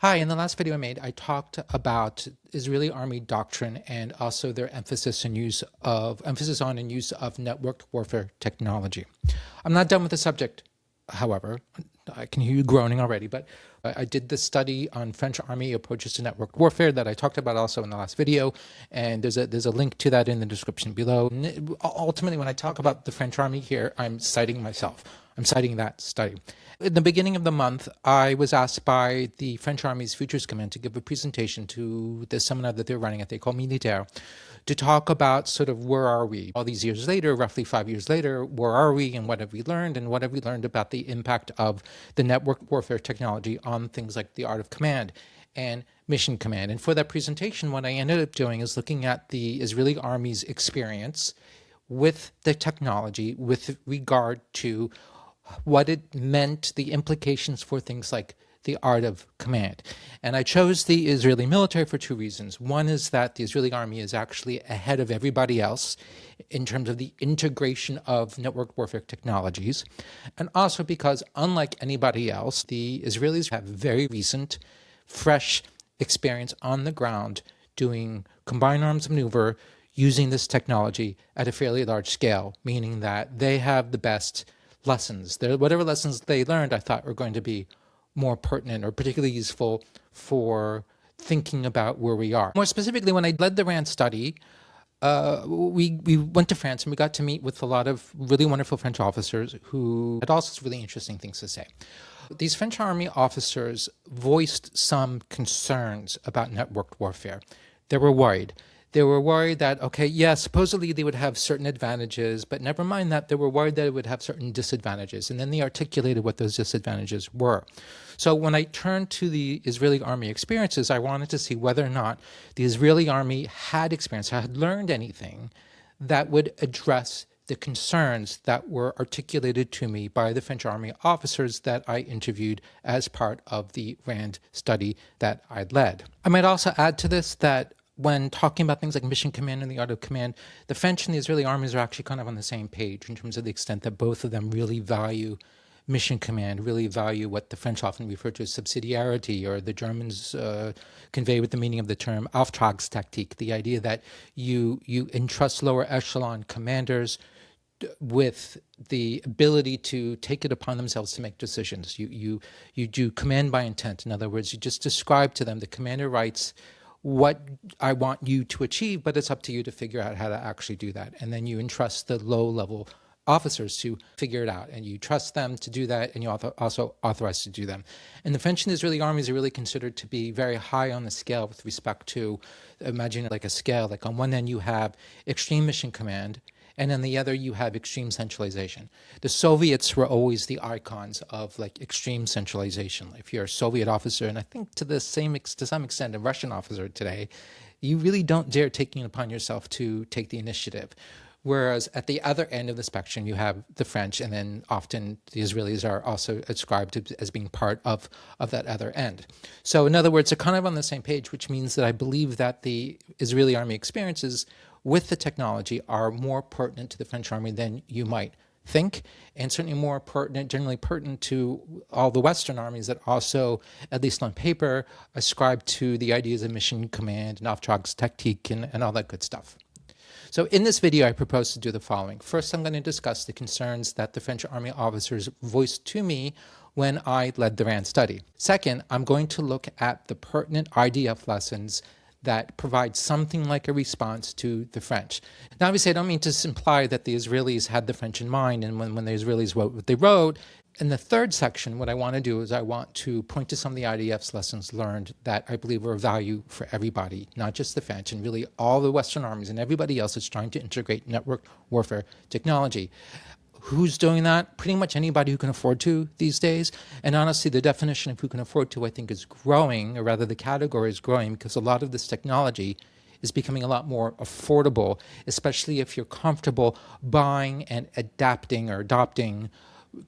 Hi, in the last video I made, I talked about Israeli Army doctrine and also their emphasis on and use of networked warfare technology. I'm not done with the subject, however. I can hear you groaning already, but I did this study on French Army approaches to networked warfare that I talked about also in the last video, and there's a link to that in the description below. Ultimately, when I talk about the French Army here, I'm citing myself. I'm citing that study. In the beginning of the month, I was asked by the French Army's Futures Command to give a presentation to the seminar that they're running at, they call me Littell, to talk about sort of where are we all these years later, roughly 5 years later, where are we and what have we learned about the impact of the network warfare technology on things like the art of command and mission command. And for that presentation, what I ended up doing is looking at the Israeli Army's experience with the technology with regard to what it meant, the implications for things like the art of command. And I chose the Israeli military for two reasons. One is that the Israeli army is actually ahead of everybody else in terms of the integration of network warfare technologies. And also because, unlike anybody else, the Israelis have very recent, fresh experience on the ground doing combined arms maneuver using this technology at a fairly large scale, meaning that they have the best lessons. Whatever lessons they learned, I thought were going to be more pertinent or particularly useful for thinking about where we are. More specifically, when I led the RAND study, we went to France and we got to meet with a lot of really wonderful French officers who had all sorts of really interesting things to say. These French Army officers voiced some concerns about networked warfare. They were worried. They were worried that, okay, yeah, supposedly they would have certain advantages, but never mind that, they were worried that it would have certain disadvantages. And then they articulated what those disadvantages were. So when I turned to the Israeli army experiences, I wanted to see whether or not the Israeli army had learned anything that would address the concerns that were articulated to me by the French Army officers that I interviewed as part of the RAND study that I led. I might also add to this that when talking about things like mission command and the art of command, the French and the Israeli armies are actually kind of on the same page in terms of the extent that both of them really value mission command, really value what the French often refer to as subsidiarity, or the Germans convey with the meaning of the term Auftragstaktik, the idea that you entrust lower echelon commanders with the ability to take it upon themselves to make decisions. You do command by intent. In other words, you just describe to them, the commander writes what I want you to achieve, but it's up to you to figure out how to actually do that. And then you entrust the low-level officers to figure it out, and you trust them to do that, and you also authorize to do them. And the French and Israeli armies are really considered to be very high on the scale with respect to, imagine it like a scale, like on one end you have extreme mission command, and on the other you have extreme centralization. The Soviets were always the icons of like extreme centralization. If you're a Soviet officer, and I think to some extent a Russian officer today, you really don't dare taking it upon yourself to take the initiative. Whereas at the other end of the spectrum, you have the French, and then often the Israelis are also ascribed as being part of that other end. So in other words, they're kind of on the same page, which means that I believe that the Israeli army experiences with the technology are more pertinent to the French army than you might think, and certainly more pertinent, generally pertinent to all the Western armies that also, at least on paper, ascribe to the ideas of mission command and Auftragstaktik and all that good stuff. So in this video, I propose to do the following. First, I'm going to discuss the concerns that the French Army officers voiced to me when I led the RAND study. Second, I'm going to look at the pertinent IDF lessons that provide something like a response to the French. Now, obviously, I don't mean to imply that the Israelis had the French in mind, and when the Israelis wrote what they wrote. In the third section, what I want to do is I want to point to some of the IDF's lessons learned that I believe are of value for everybody, not just the French, and really all the Western armies and everybody else that's trying to integrate network warfare technology. Who's doing that? Pretty much anybody who can afford to these days. And honestly, the definition of who can afford to, I think, is growing, or rather the category is growing, because a lot of this technology is becoming a lot more affordable, especially if you're comfortable buying and adapting or adopting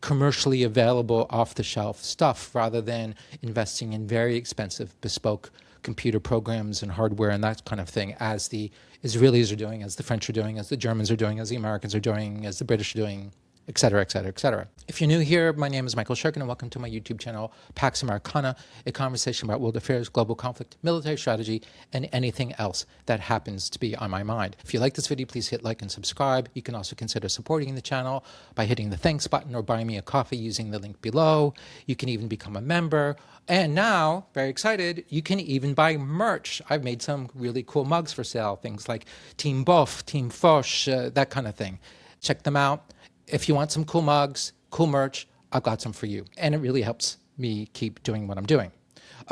commercially available off-the-shelf stuff rather than investing in very expensive bespoke computer programs and hardware and that kind of thing, as the Israelis are doing, as the French are doing, as the Germans are doing, as the Americans are doing, as the British are doing, etc., etc., etc. If you're new here, my name is Michael Shurkin, and welcome to my YouTube channel, Pax Americana, a conversation about world affairs, global conflict, military strategy, and anything else that happens to be on my mind. If you like this video, please hit like and subscribe. You can also consider supporting the channel by hitting the thanks button or buying me a coffee using the link below. You can even become a member. And now, very excited, you can even buy merch. I've made some really cool mugs for sale, things like Team Bof, Team Foch, that kind of thing. Check them out. If you want some cool mugs, cool merch, I've got some for you. And it really helps me keep doing what I'm doing.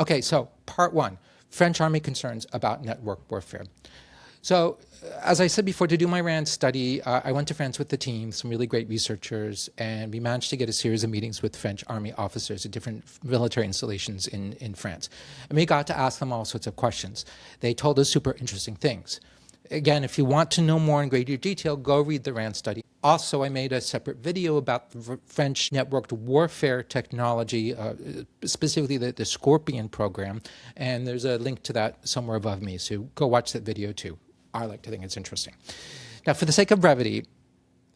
Okay, so part one, French Army concerns about network warfare. So as I said before, to do my RAND study, I went to France with the team, some really great researchers, and we managed to get a series of meetings with French Army officers at different military installations in France. And we got to ask them all sorts of questions. They told us super interesting things. Again, if you want to know more in greater detail, go read the RAND study. Also, I made a separate video about the French networked warfare technology, specifically the Scorpion program, and there's a link to that somewhere above me, so go watch that video too. I like to think it's interesting. Now, for the sake of brevity,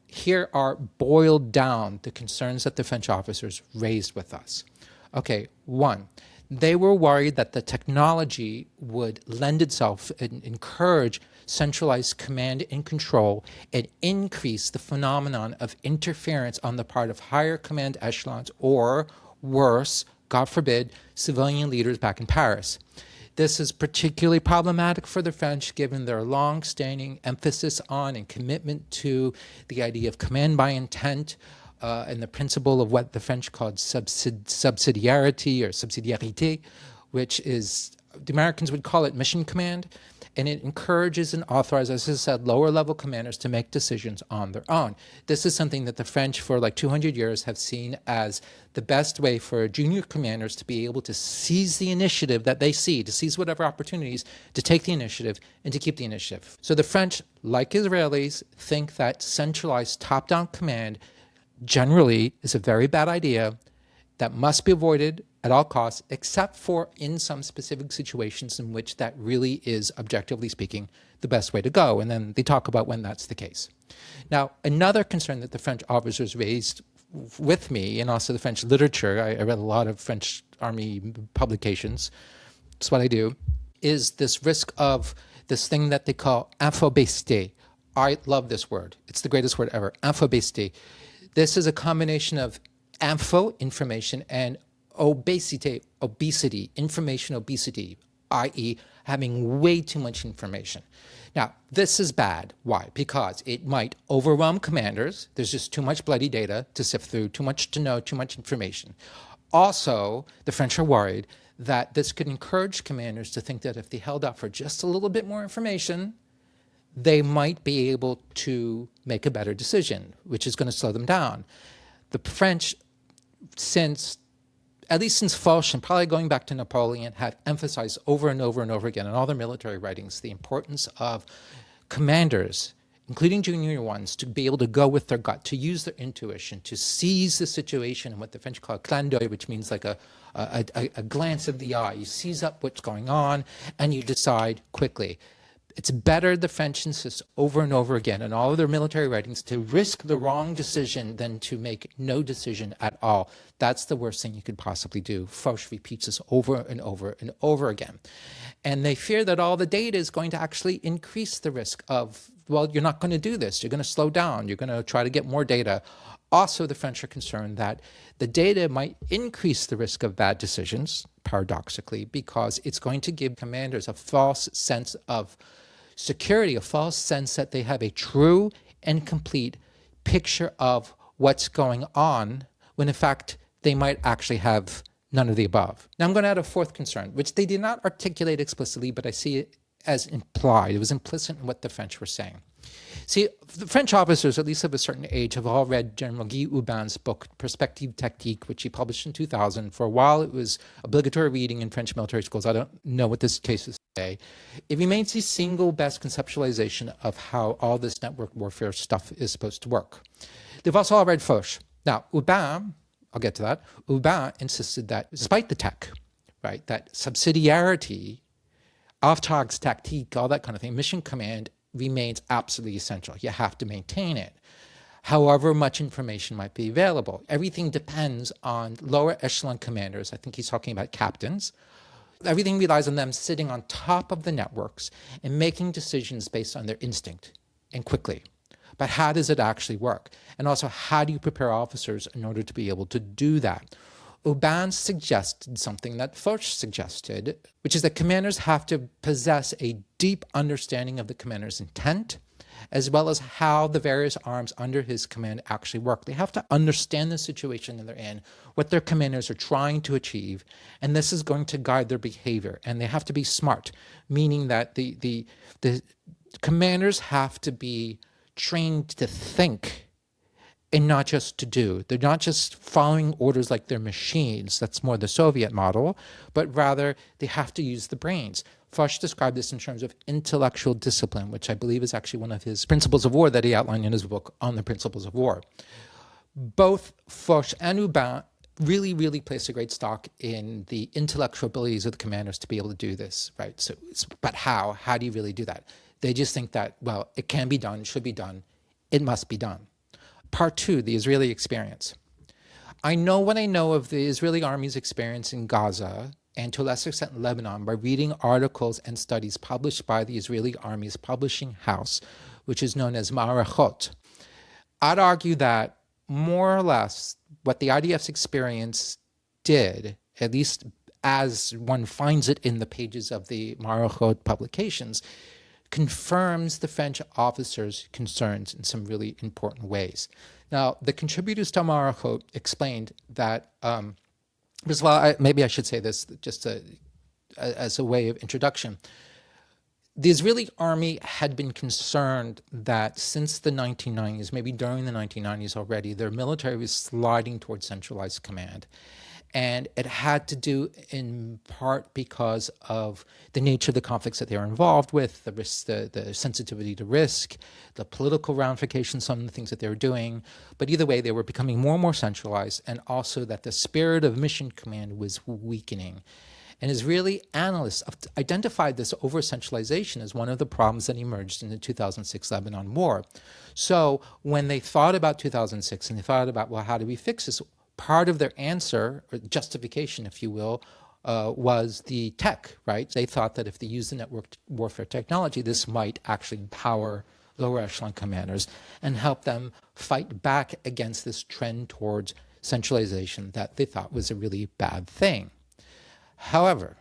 here are boiled down the concerns that the French officers raised with us. Okay, one, they were worried that the technology would lend itself and encourage centralized command and control and increase the phenomenon of interference on the part of higher command echelons or, worse, God forbid, civilian leaders back in Paris. This is particularly problematic for the French given their long-standing emphasis on and commitment to the idea of command by intent, and the principle of what the French called subsidiarity or subsidiarité, which is, the Americans would call it mission command, and it encourages and authorizes, as I said, lower level commanders to make decisions on their own. This is something that the French for like 200 years have seen as the best way for junior commanders to be able to seize the initiative that they see, to seize whatever opportunities, to take the initiative and to keep the initiative. So the French, like Israelis, think that centralized top-down command generally is a very bad idea that must be avoided at all costs, except for in some specific situations in which that really is, objectively speaking, the best way to go. And then they talk about when that's the case. Now, another concern that the French officers raised with me, and also the French literature, I read a lot of French Army publications, that's what I do, is this risk of this thing that they call infobésité. I love this word. It's the greatest word ever, infobésité. This is a combination of info, information, and obesity, information obesity, i.e. having way too much information. Now, this is bad. Why? Because it might overwhelm commanders. There's just too much bloody data to sift through, too much to know, too much information. Also, the French are worried that this could encourage commanders to think that if they held out for just a little bit more information, they might be able to make a better decision, which is going to slow them down. The French, at least since Foch, and probably going back to Napoleon, have emphasized over and over and over again in all their military writings the importance of commanders, including junior ones, to be able to go with their gut, to use their intuition, to seize the situation in what the French call a clin d'oeil, which means like a glance of the eye. You seize up what's going on and you decide quickly. It's better, the French insist over and over again in all of their military writings, to risk the wrong decision than to make no decision at all. That's the worst thing you could possibly do. Foch repeats this over and over and over again. And they fear that all the data is going to actually increase the risk of, well, you're not going to do this. You're going to slow down. You're going to try to get more data. Also, the French are concerned that the data might increase the risk of bad decisions, paradoxically, because it's going to give commanders a false sense of security, a false sense that they have a true and complete picture of what's going on, when in fact they might actually have none of the above. Now I'm going to add a fourth concern, which they did not articulate explicitly, but I see it as implied. It was implicit in what the French were saying. See, the French officers, at least of a certain age, have all read General Guy Hubin's book, Perspective Tactique, which he published in 2000. For a while, it was obligatory reading in French military schools. I don't know what this case is today. It remains the single best conceptualization of how all this network warfare stuff is supposed to work. They've also all read Foch. Now, Hubin, I'll get to that, Hubin insisted that despite the tech, right, that subsidiarity, Auftragstactique, all that kind of thing, mission command remains absolutely essential. You have to maintain it. however much information might be available. Everything depends on lower echelon commanders. I think he's talking about captains. Everything relies on them sitting on top of the networks and making decisions based on their instinct and quickly. But how does it actually work? And also, how do you prepare officers in order to be able to do that? Hubin suggested something that Foch suggested, which is that commanders have to possess a deep understanding of the commander's intent, as well as how the various arms under his command actually work. They have to understand the situation that they're in, what their commanders are trying to achieve, and this is going to guide their behavior. And they have to be smart, meaning that the commanders have to be trained to think and not just to do. They're not just following orders like they're machines. That's more the Soviet model, but rather they have to use the brains. Foch described this in terms of intellectual discipline, which I believe is actually one of his principles of war that he outlined in his book on the principles of war. Both Foch and Hubin really place a great stock in the intellectual abilities of the commanders to be able to do this, right? So, but how? How do you really do that? They just think that, well, it can be done, should be done, it must be done. Part two, the Israeli experience. I know what I know of the Israeli army's experience in Gaza, and to a lesser extent in Lebanon, by reading articles and studies published by the Israeli army's publishing house, which is known as Ma'arachot. I'd argue that more or less what the IDF's experience did, at least as one finds it in the pages of the Ma'arachot publications, confirms the French officers' concerns in some really important ways. Now, the contributors to Ma'arachot explained that, first of all, maybe I should say this just as a way of introduction. The Israeli army had been concerned that since the 1990s, maybe during the 1990s already, their military was sliding towards centralized command. And it had to do in part because of the nature of the conflicts that they were involved with, the risk, the sensitivity to risk, the political ramifications, some of the things that they were doing. But either way, they were becoming more and more centralized, and also that the spirit of mission command was weakening. And Israeli analysts identified this over-centralization as one of the problems that emerged in the 2006 Lebanon war. So when they thought about 2006 and they thought about, well, how do we fix this? Part of their answer, or justification, if you will, was the tech, right? They thought that if they used the network warfare technology, this might actually empower lower echelon commanders and help them fight back against this trend towards centralization that they thought was a really bad thing. However,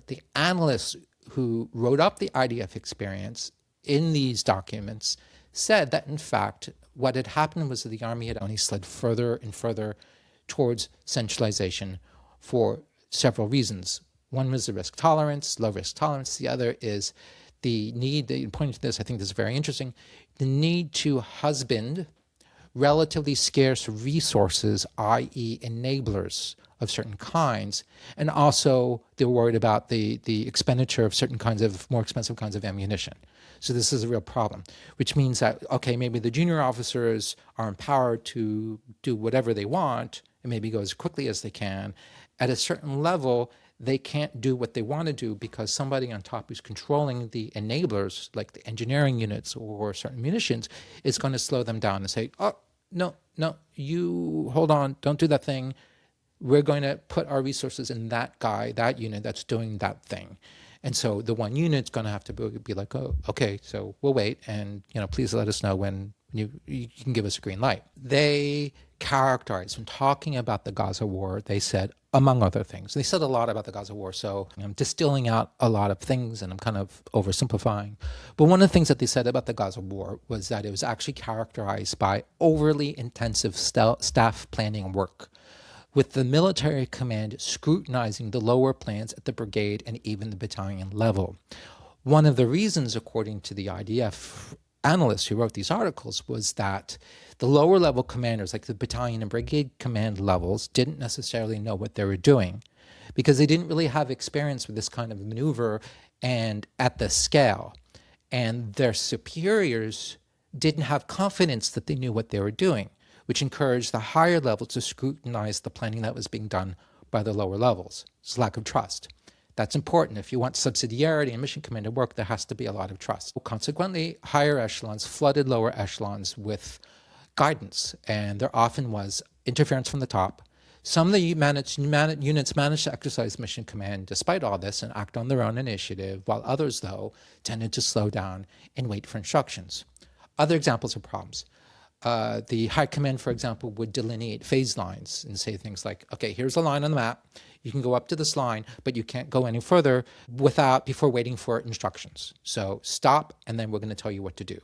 the analysts who wrote up the IDF experience in these documents said that, in fact, what had happened was that the army had only slid further and further towards centralization for several reasons. One was the risk tolerance, low risk tolerance. The other is the need, they pointed to this, I think this is very interesting, the need to husband relatively scarce resources, i.e. enablers of certain kinds, and also they're worried about the expenditure of certain kinds of more expensive kinds of ammunition. So this is a real problem, which means that, okay, maybe the junior officers are empowered to do whatever they want and maybe go as quickly as they can. At a certain level, they can't do what they want to do because somebody on top who's controlling the enablers, like the engineering units or certain munitions, is going to slow them down and say, oh, no, you hold on, don't do that thing. We're going to put our resources in that guy, that unit that's doing that thing. And so the one unit's going to have to be like, oh, okay, so we'll wait, and please let us know when you can give us a green light. They characterized, when talking about the Gaza war, they said, among other things, they said a lot about the Gaza war, so I'm distilling out a lot of things and I'm kind of oversimplifying. But one of the things that they said about the Gaza war was that it was actually characterized by overly intensive staff planning work, with the military command scrutinizing the lower plans at the brigade and even the battalion level. One of the reasons, according to the IDF analysts who wrote these articles, was that the lower level commanders, like the battalion and brigade command levels, didn't necessarily know what they were doing because they didn't really have experience with this kind of maneuver and at the scale. And their superiors didn't have confidence that they knew what they were doing, which encouraged the higher levels to scrutinize the planning that was being done by the lower levels. It's lack of trust. That's important. If you want subsidiarity and mission command to work, there has to be a lot of trust. Consequently, higher echelons flooded lower echelons with guidance, and there often was interference from the top. Some of the units managed to exercise mission command despite all this and act on their own initiative, while others, though, tended to slow down and wait for instructions. Other examples of problems. The high command, for example, would delineate phase lines and say things like, okay, here's a line on the map. You can go up to this line, but you can't go any further before waiting for instructions. So stop, and then we're going to tell you what to do.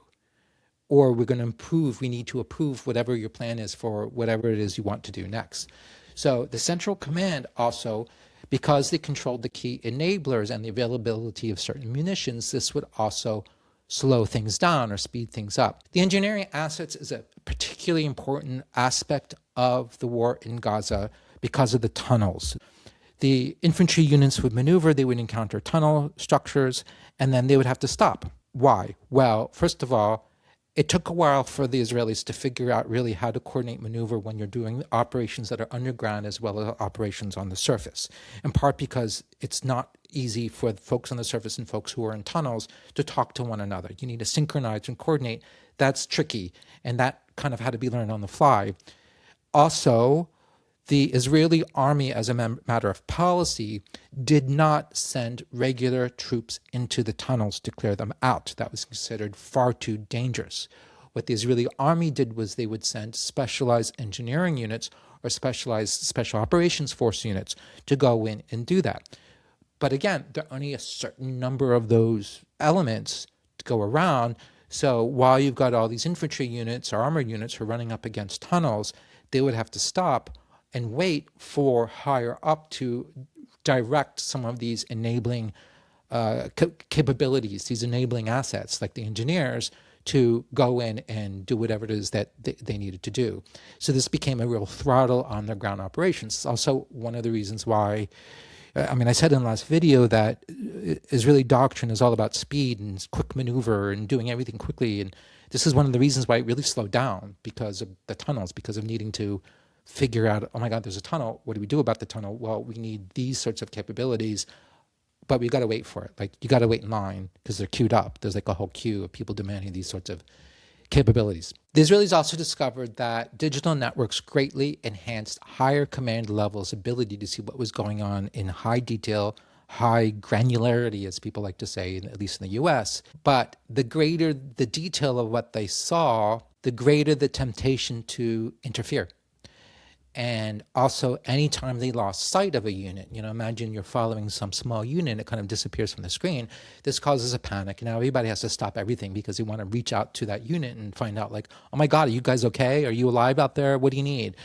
Or we need to approve whatever your plan is for whatever it is you want to do next. So the central command also, because they controlled the key enablers and the availability of certain munitions, this would also slow things down or speed things up. The engineering assets is a particularly important aspect of the war in Gaza because of the tunnels. The infantry units would maneuver, they would encounter tunnel structures, and then they would have to stop. Why? Well, first of all, it took a while for the Israelis to figure out really how to coordinate maneuver when you're doing operations that are underground as well as operations on the surface, in part because it's not easy for folks on the surface and folks who are in tunnels to talk to one another. You need to synchronize and coordinate. That's tricky, and that kind of had to be learned on the fly. Also, the Israeli army, as a matter of policy, did not send regular troops into the tunnels to clear them out. That was considered far too dangerous. What the Israeli army did was they would send specialized engineering units or specialized special operations force units to go in and do that. But again, there are only a certain number of those elements to go around. So while you've got all these infantry units or armored units who are running up against tunnels, they would have to stop and wait for higher up to direct some of these enabling capabilities, these enabling assets like the engineers, to go in and do whatever it is that they needed to do. So this became a real throttle on their ground operations. It's also one of the reasons why, I said in the last video that Israeli doctrine is all about speed and quick maneuver and doing everything quickly. And this is one of the reasons why it really slowed down, because of the tunnels, because of needing to figure out, oh my God, there's a tunnel. What do we do about the tunnel? Well, we need these sorts of capabilities, but we got to wait for it. Like, you got to wait in line because they're queued up. There's like a whole queue of people demanding these sorts of capabilities. The Israelis also discovered that digital networks greatly enhanced higher command levels' ability to see what was going on in high detail, high granularity, as people like to say, at least in the US. But the greater the detail of what they saw, the greater the temptation to interfere. And also, anytime they lost sight of a unit, imagine you're following some small unit, it kind of disappears from the screen. This causes a panic. Now everybody has to stop everything because they want to reach out to that unit and find out, like, oh my God, are you guys okay? Are you alive out there? What do you need?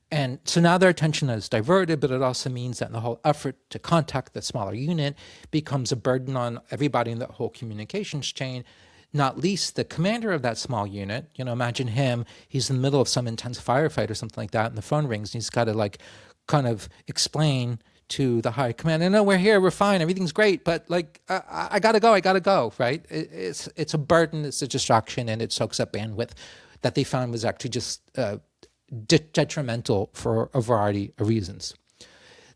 And so now their attention is diverted, but it also means that the whole effort to contact the smaller unit becomes a burden on everybody in the whole communications chain, not least the commander of that small unit. Imagine him, he's in the middle of some intense firefight or something like that, and the phone rings, and he's got to kind of explain to the high command, no, we're here, we're fine, everything's great, but I gotta go, right? It's a burden, it's a distraction, and it soaks up bandwidth that they found was actually just detrimental for a variety of reasons.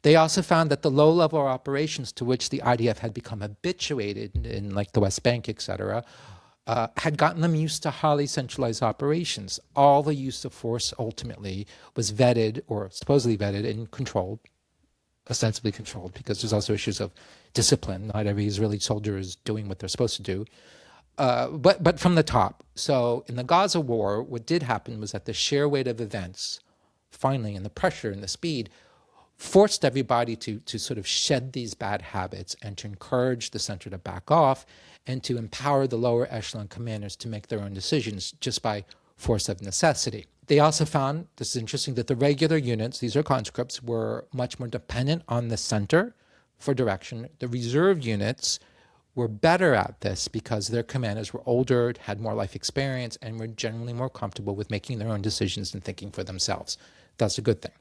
They also found that the low-level operations to which the IDF had become habituated in the West Bank, etc., had gotten them used to highly centralized operations. All the use of force ultimately was vetted, or supposedly vetted, and controlled, ostensibly controlled, because there's also issues of discipline. Not every Israeli soldier is doing what they're supposed to do, but from the top. So in the Gaza war, what did happen was that the sheer weight of events, finally, and the pressure and the speed, forced everybody to sort of shed these bad habits and to encourage the center to back off and to empower the lower echelon commanders to make their own decisions just by force of necessity. They also found, this is interesting, that the regular units, these are conscripts, were much more dependent on the center for direction. The reserve units were better at this because their commanders were older, had more life experience, and were generally more comfortable with making their own decisions and thinking for themselves. That's a good thing.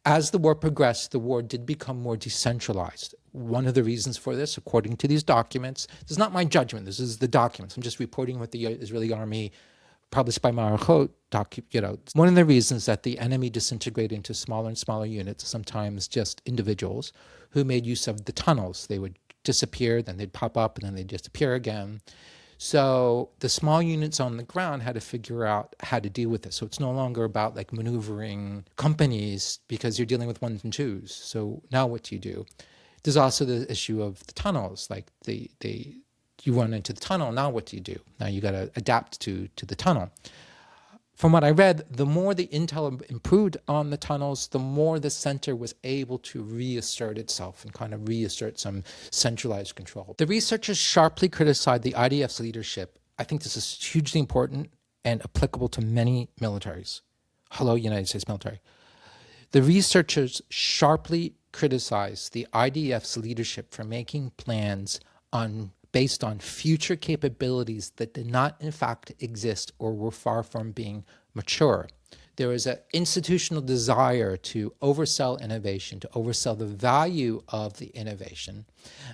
As the war progressed, the war did become more decentralized. One of the reasons for this, according to these documents, this is not my judgment, this is the documents. I'm just reporting what the Israeli army, published by Marachot, one of the reasons that the enemy disintegrated into smaller and smaller units, sometimes just individuals, who made use of the tunnels. They would disappear, then they'd pop up, and then they'd disappear again. So the small units on the ground had to figure out how to deal with this. So it's no longer about like maneuvering companies because you're dealing with ones and twos. So now what do you do? There's also the issue of the tunnels. Like you run into the tunnel. Now what do you do? Now you got to adapt to the tunnel. From what I read, the more the intel improved on the tunnels, the more the center was able to reassert itself and kind of reassert some centralized control. The researchers sharply criticized the IDF's leadership. I think this is hugely important and applicable to many militaries. Hello, United States military. The researchers sharply criticized the IDF's leadership for making plans based on future capabilities that did not in fact exist or were far from being mature. There was an institutional desire to oversell innovation, to oversell the value of the innovation,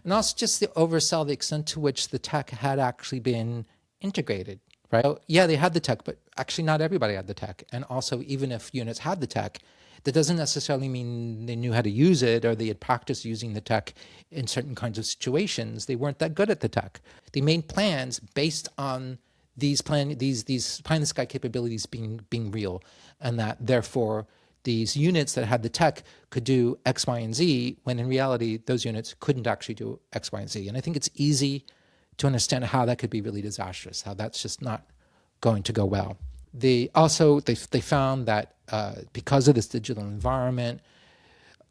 and also just to oversell the extent to which the tech had actually been integrated, right? So, yeah, they had the tech, but actually not everybody had the tech. And also, even if units had the tech, that doesn't necessarily mean they knew how to use it or they had practiced using the tech in certain kinds of situations. They weren't that good at the tech. They made plans based on these pie-in-the-sky capabilities being real, and that therefore these units that had the tech could do X, Y, and Z, when in reality those units couldn't actually do X, Y, and Z. And I think it's easy to understand how that could be really disastrous, how that's just not going to go well. They found that because of this digital environment,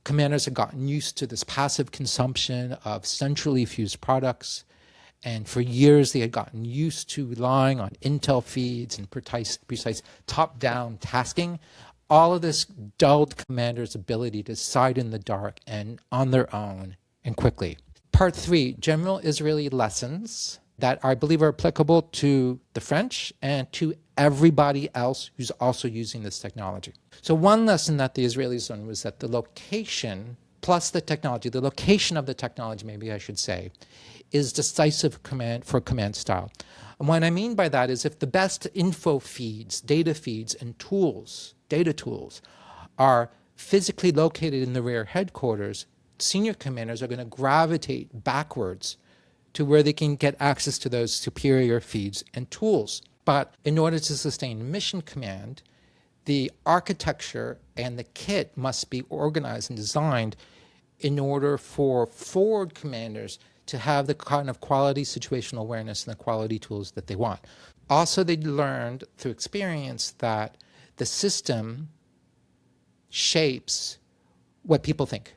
commanders had gotten used to this passive consumption of centrally fused products. And for years, they had gotten used to relying on intel feeds and precise top-down tasking. All of this dulled commanders' ability to decide in the dark and on their own and quickly. Part 3, general Israeli lessons that I believe are applicable to the French and to everybody else who's also using this technology. So one lesson that the Israelis learned was that the location plus the technology, the location of the technology, maybe I should say, is decisive for command style. And what I mean by that is if the best info feeds, data feeds, and tools, data tools, are physically located in the rear headquarters, senior commanders are going to gravitate backwards to where they can get access to those superior feeds and tools. But in order to sustain mission command, the architecture and the kit must be organized and designed in order for forward commanders to have the kind of quality situational awareness and the quality tools that they want. Also, they learned through experience that the system shapes what people think.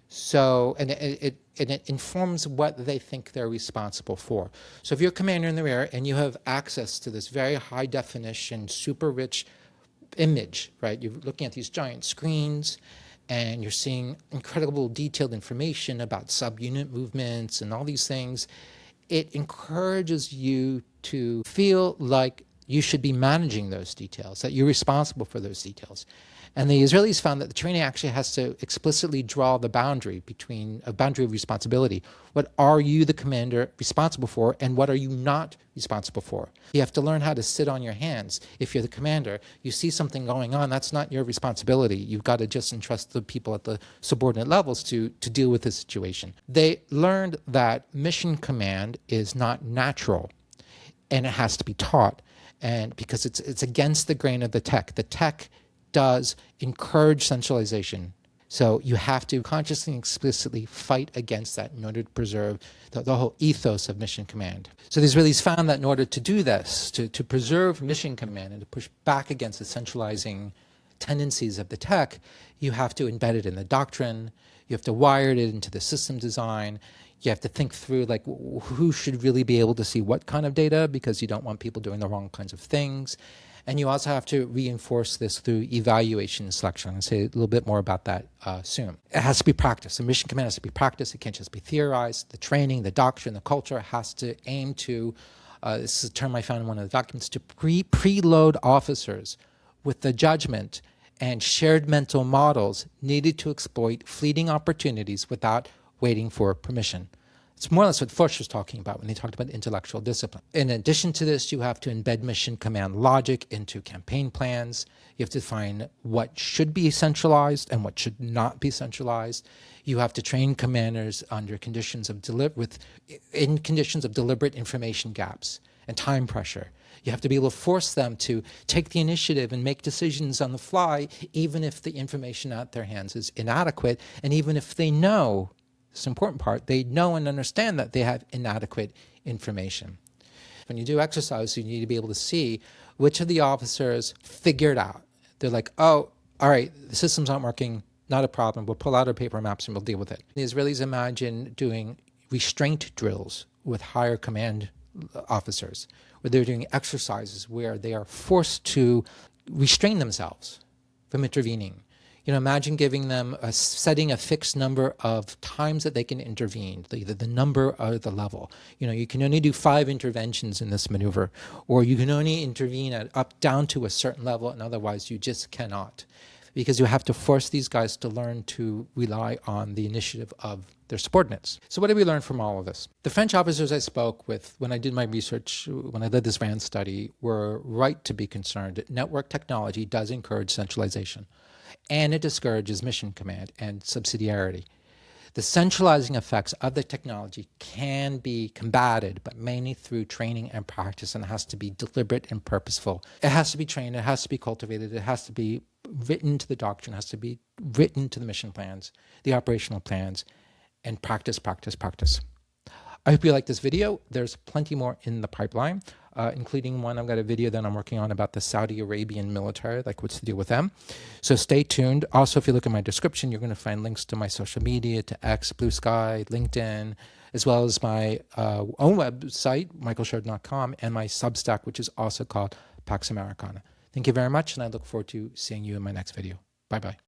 So, and it informs what they think they're responsible for. So if you're a commander in the rear and you have access to this very high definition, super rich image, right? You're looking at these giant screens and you're seeing incredible detailed information about subunit movements and all these things. It encourages you to feel like you should be managing those details, that you're responsible for those details. And the Israelis found that the training actually has to explicitly draw the boundary between a boundary of responsibility. What are you, the commander, responsible for, and what are you not responsible for? You have to learn how to sit on your hands. If you're the commander, you see something going on, that's not your responsibility. You've got to just entrust the people at the subordinate levels to deal with the situation. They learned that mission command is not natural, and it has to be taught. And because it's against the grain of the tech. The tech does encourage centralization. So you have to consciously and explicitly fight against that in order to preserve the whole ethos of mission command. So the Israelis found that in order to do this, to preserve mission command and to push back against the centralizing tendencies of the tech, you have to embed it in the doctrine, you have to wire it into the system design, you have to think through like who should really be able to see what kind of data because you don't want people doing the wrong kinds of things. And you also have to reinforce this through evaluation and selection. I'm going to say a little bit more about that soon. It has to be practiced. The mission command has to be practiced. It can't just be theorized. The training, the doctrine, the culture has to aim to, this is a term I found in one of the documents, to preload officers with the judgment and shared mental models needed to exploit fleeting opportunities without waiting for permission. It's more or less what Foch was talking about when he talked about intellectual discipline. In addition to this, you have to embed mission command logic into campaign plans. You have to define what should be centralized and what should not be centralized. You have to train commanders under conditions of deliberate information gaps and time pressure. You have to be able to force them to take the initiative and make decisions on the fly, even if the information at their hands is inadequate, and even if they know, this is the important part, they know and understand that they have inadequate information. When you do exercise, you need to be able to see which of the officers figured out. They're like, oh, all right, the system's not working, not a problem. We'll pull out our paper maps and we'll deal with it. The Israelis imagine doing restraint drills with higher command officers, where they're doing exercises where they are forced to restrain themselves from intervening. You know, imagine giving them setting a fixed number of times that they can intervene, either the number or the level. You know, you can only do 5 interventions in this maneuver, or you can only intervene up down to a certain level, and otherwise you just cannot. Because you have to force these guys to learn to rely on the initiative of their subordinates. So what did we learn from all of this? The French officers I spoke with when I did my research, when I led this RAND study, were right to be concerned that network technology does encourage centralization, and it discourages mission command and subsidiarity. The centralizing effects of the technology can be combated, but mainly through training and practice, and it has to be deliberate and purposeful. It has to be trained, it has to be cultivated, it has to be written into the doctrine, it has to be written to the mission plans, the operational plans, and practice, practice, practice. I hope you like this video. There's plenty more in the pipeline, including one, I've got a video that I'm working on about the Saudi Arabian military, like what's the deal with them. So stay tuned. Also, if you look at my description, you're going to find links to my social media, to X, Blue Sky, LinkedIn, as well as my own website, michaelsheridan.com, and my Substack, which is also called Pax Americana. Thank you very much, and I look forward to seeing you in my next video. Bye-bye.